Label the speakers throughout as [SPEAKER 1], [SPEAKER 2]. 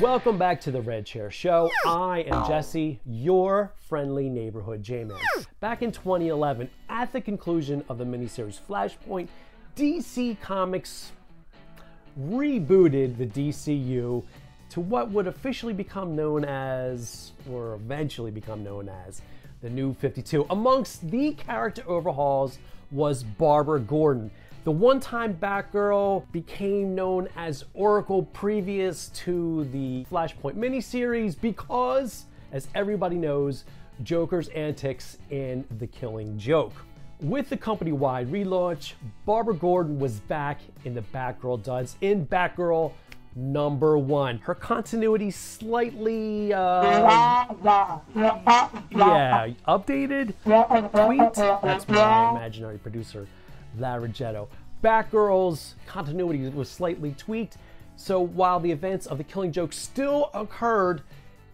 [SPEAKER 1] Welcome back to the Red Chair Show. I am Jesse, your friendly neighborhood J-Man. Back in 2011, at the conclusion of the miniseries Flashpoint, DC Comics rebooted the DCU to what would officially become known as, or eventually become known as, the New 52. Amongst the character overhauls was Barbara Gordon. The one-time Batgirl became known as Oracle previous to the Flashpoint miniseries because, as everybody knows, Joker's antics in The Killing Joke. With the company-wide relaunch, Barbara Gordon was back in the Batgirl duds in Batgirl #1. Her continuity slightly, updated, tweaked. That's my imaginary producer, Larighetto. Batgirl's continuity was slightly tweaked, so while the events of The Killing Joke still occurred,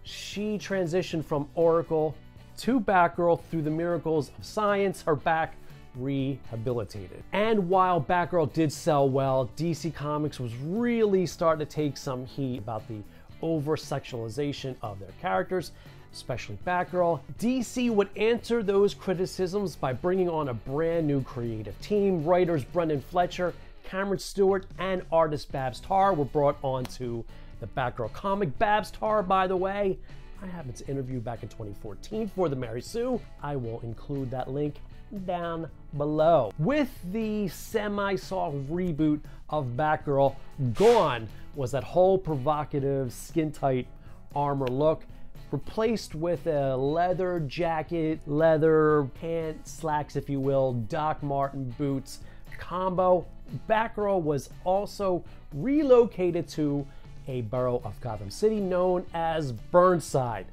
[SPEAKER 1] she transitioned from Oracle to Batgirl through the miracles of science, her back rehabilitated. And while Batgirl did sell well, DC Comics was really starting to take some heat about the over-sexualization of their characters, especially Batgirl. DC would answer those criticisms by bringing on a brand new creative team. Writers Brendan Fletcher, Cameron Stewart, and artist Babs Tarr were brought onto the Batgirl comic. Babs Tarr, by the way, I happened to interview back in 2014 for the Mary Sue. I will include that link down below. With the semi-soft reboot of Batgirl, gone was that whole provocative skin-tight armor look, replaced with a leather jacket, leather pants, slacks if you will, Doc Marten boots combo. Batgirl was also relocated to a borough of Gotham City known as Burnside.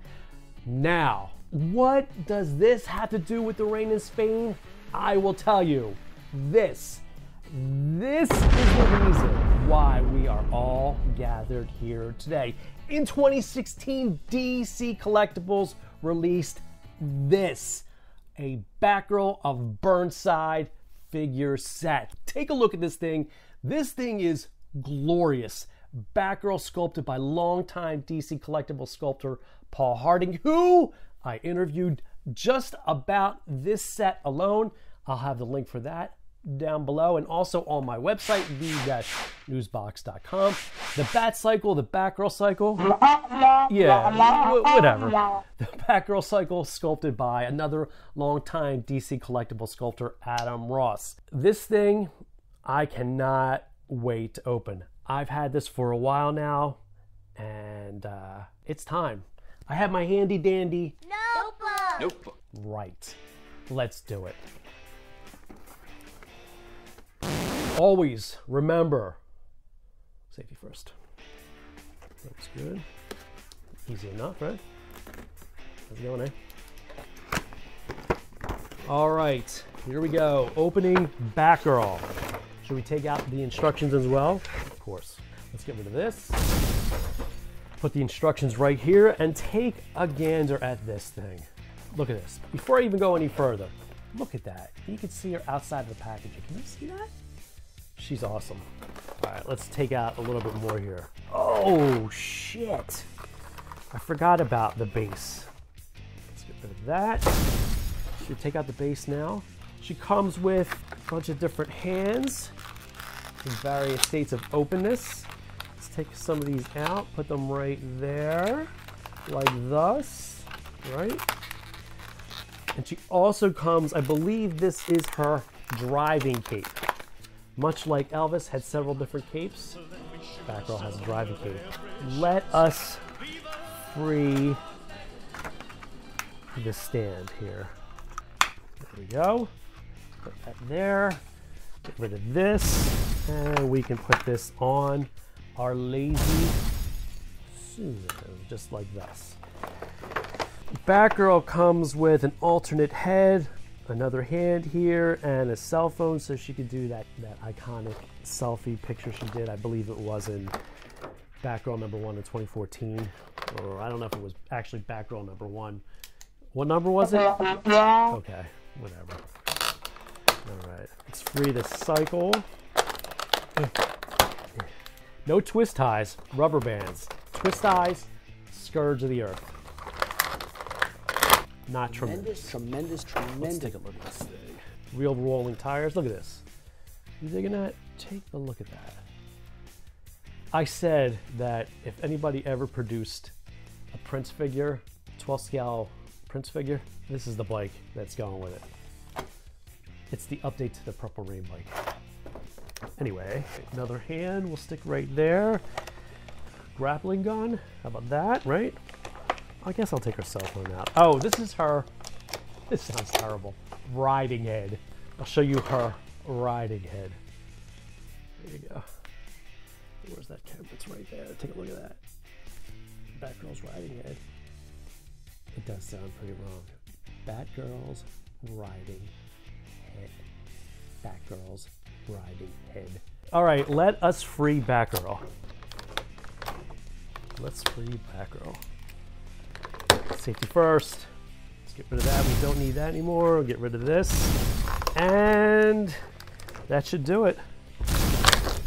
[SPEAKER 1] Now, what does this have to do with the rain in Spain? I will tell you. This is the reason why we are all gathered here today. In 2016, DC Collectibles released this, a Batgirl of Burnside figure set. Take a look at this thing. This thing is glorious. Batgirl sculpted by longtime DC Collectibles sculptor Paul Harding, who I interviewed just about this set alone. I'll have the link for that down below and also on my website, the-newsbox.com. The Bat Cycle, the Batgirl Cycle, whatever. The Batgirl Cycle sculpted by another longtime DC Collectible sculptor, Adam Ross. This thing, I cannot wait to open. I've had this for a while now, and it's time. I have my handy dandy notebook. Right. Let's do it. Always remember, safety first. Looks good. Easy enough, right? How's it going, eh? All right, here we go. Opening Batgirl. Should we take out the instructions as well? Of course. Let's get rid of this. Put the instructions right here and take a gander at this thing. Look at this. Before I even go any further, look at that. You can see her outside of the packaging. Can you see that? She's awesome. All right, let's take out a little bit more here. Oh, shit. I forgot about the base. Let's get rid of that. Should take out the base now. She comes with a bunch of different hands in various states of openness. Let's take some of these out, put them right there, like thus, right? And she also comes, I believe this is her driving cape. Much like Elvis had several different capes, Batgirl has a driving cape. Let us free the stand here. There we go. Put that there. Get rid of this. And we can put this on our lazy Susan, just like this. Batgirl comes with an alternate head, another hand here, and a cell phone so she could do that iconic selfie picture she did. I believe it was in Batgirl #1 in 2014. Or I don't know if it was actually Batgirl #1. What number was it? Okay, whatever. All right, let's free the cycle. No twist ties, rubber bands. Twist eyes, scourge of the earth. Not tremendous.
[SPEAKER 2] Tremendous.
[SPEAKER 1] Let's take a look at this thing. Real rolling tires. Look at this. You digging that? Take a look at that. I said that if anybody ever produced a Prince figure, 12 scale Prince figure, this is the bike that's going with it. It's the update to the Purple Rain bike. Anyway, another hand will stick right there. Grappling gun, how about that, right? I guess I'll take her cell phone out. Oh, this is her, this sounds terrible, riding head. I'll show you her riding head. There you go. Where's that camera? It's right there. Take a look at that. Batgirl's riding head. It does sound pretty wrong. Batgirl's riding head. Batgirl's riding head. All right, let us free Batgirl. Let's free Batgirl. Safety first. Let's get rid of that. We don't need that anymore. We'll get rid of this. And that should do it.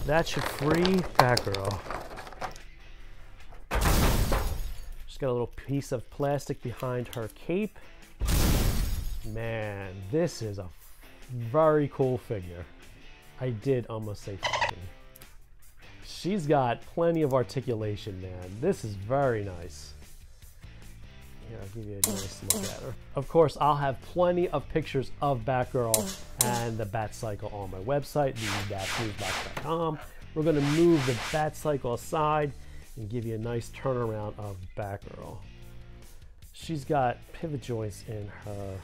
[SPEAKER 1] That should free Batgirl. Just got a little piece of plastic behind her cape. Man, this is a very cool figure. I did almost say fucking. She's got plenty of articulation, man. This is very nice. Here, I'll give you a nice look at her. Of course, I'll have plenty of pictures of Batgirl and the Batcycle on my website, the-newsbox.com. We're going to move the Batcycle aside and give you a nice turnaround of Batgirl. She's got pivot joints in her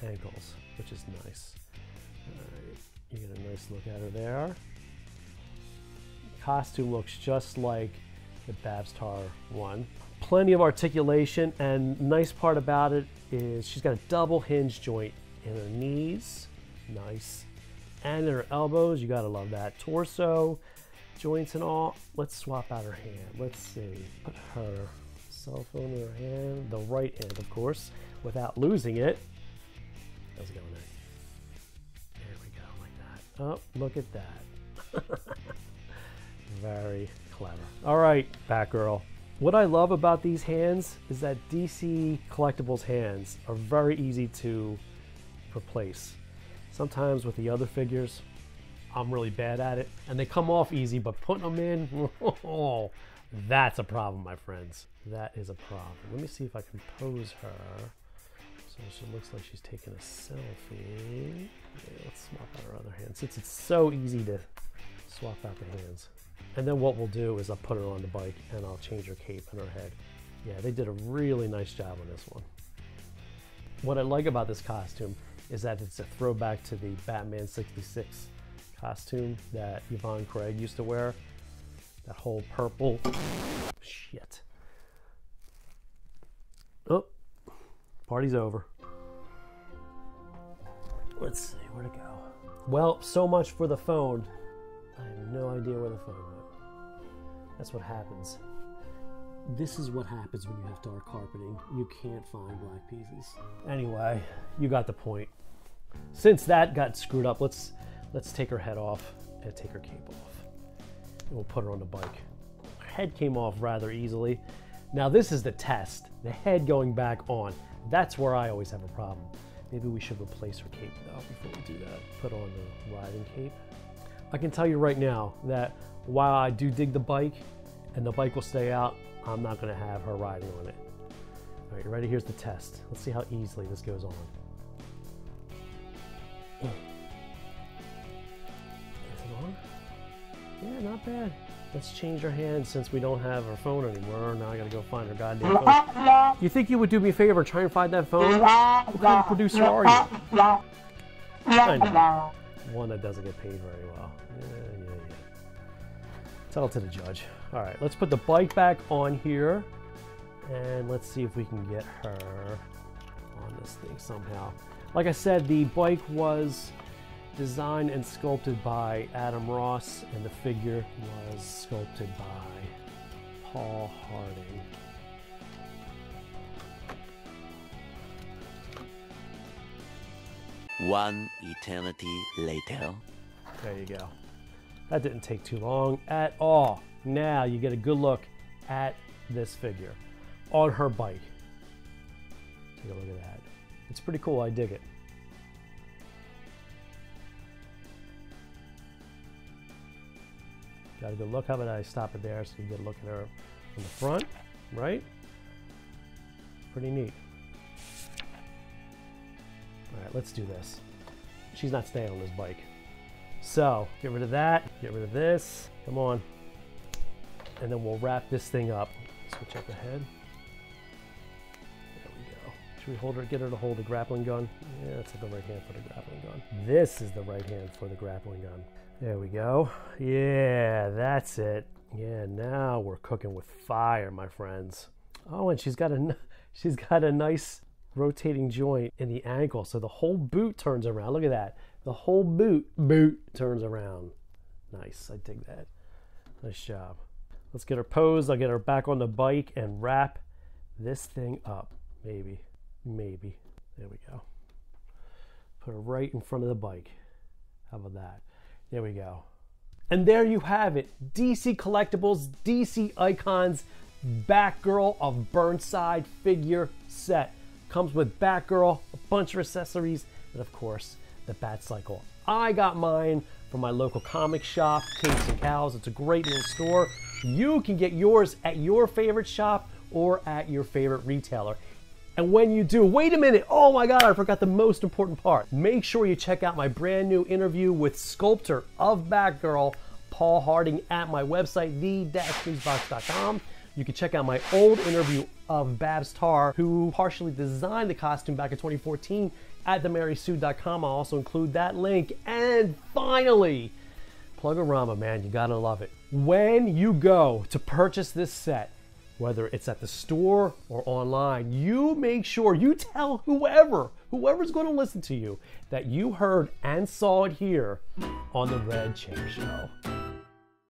[SPEAKER 1] ankles, which is nice. All right, you get a nice look at her there. Costume looks just like the Babstar one. Plenty of articulation, and nice part about it is she's got a double hinge joint in her knees, nice, and in her elbows. You gotta love that. Torso joints and all. Let's swap out her hand. Let's see. Put her cell phone in her hand, the right hand, of course, without losing it. How's it going there? There we go, like that. Oh, look at that. Very clever. All right, Batgirl. What I love about these hands is that DC Collectibles hands are very easy to replace. Sometimes with the other figures, I'm really bad at it, and they come off easy, but putting them in, oh, that's a problem, my friends. That is a problem. Let me see if I can pose her. So she looks like she's taking a selfie. Yeah, let's swap out her other hand, since it's so easy to swap out the hands. And then what we'll do is I'll put her on the bike and I'll change her cape and her head. Yeah, they did a really nice job on this one. What I like about this costume is that it's a throwback to the Batman 66 costume that Yvonne Craig used to wear. That whole purple shit. Oh, party's over. Let's see, where'd it go? Well, so much for the phone. I have no idea where the phone went. That's what happens. This is what happens when you have dark carpeting. You can't find black pieces. Anyway, you got the point. Since that got screwed up, let's take her head off and take her cape off. And we'll put her on the bike. Her head came off rather easily. Now this is the test. The head going back on. That's where I always have a problem. Maybe we should replace her cape though before we do that. Put on the riding cape. I can tell you right now that while I do dig the bike and the bike will stay out, I'm not going to have her riding on it. All right, you ready? Here's the test. Let's see how easily this goes on. Is it on? Yeah, not bad. Let's change her hand since we don't have her phone anymore. Now I got to go find her goddamn phone. You think you would do me a favor and try and find that phone? What kind of producer are you? I know. One that doesn't get paid very well. Yeah. Tell it to the judge. All right, let's put the bike back on here, and let's see if we can get her on this thing somehow. Like I said, the bike was designed and sculpted by Adam Ross, and the figure was sculpted by Paul Harding.
[SPEAKER 3] One eternity later.
[SPEAKER 1] There you go. That didn't take too long at all. Now you get a good look at this figure on her bike. Take a look at that. It's pretty cool. I dig it. Got a good look. How about I stop it there so you get a look at her from the front, right? Pretty neat. All right, let's do this. She's not staying on this bike. So get rid of that, get rid of this. Come on. And then we'll wrap this thing up. Switch up the head. There we go. Should we hold her, get her to hold the grappling gun? Yeah, that's the right hand for the grappling gun. This is the right hand for the grappling gun. There we go. Yeah, that's it. Yeah, now we're cooking with fire, my friends. Oh, and she's got a nice rotating joint in the ankle, so the whole boot turns around. Look at that. The whole boot turns around. Nice, I dig that. Nice job. Let's get her posed. I'll get her back on the bike and wrap this thing up. Maybe. There we go. Put her right in front of the bike. How about that? There we go. And there you have it. DC Collectibles DC Icons Batgirl of Burnside figure set. Comes with Batgirl, a bunch of accessories, and of course, the Batcycle. I got mine from my local comic shop, Capes and Cows. It's a great little store. You can get yours at your favorite shop or at your favorite retailer. And when you do, wait a minute, oh my God, I forgot the most important part. Make sure you check out my brand new interview with Sculptor of Batgirl, Paul Harding, at my website, the-newsbox.com. You can check out my old interview of Babs Tarr, who partially designed the costume back in 2014 at themarysue.com. I'll also include that link. And finally, Plugorama, man, you gotta love it. When you go to purchase this set, whether it's at the store or online, you make sure you tell whoever's going to listen to you, that you heard and saw it here on the Red Chair Show.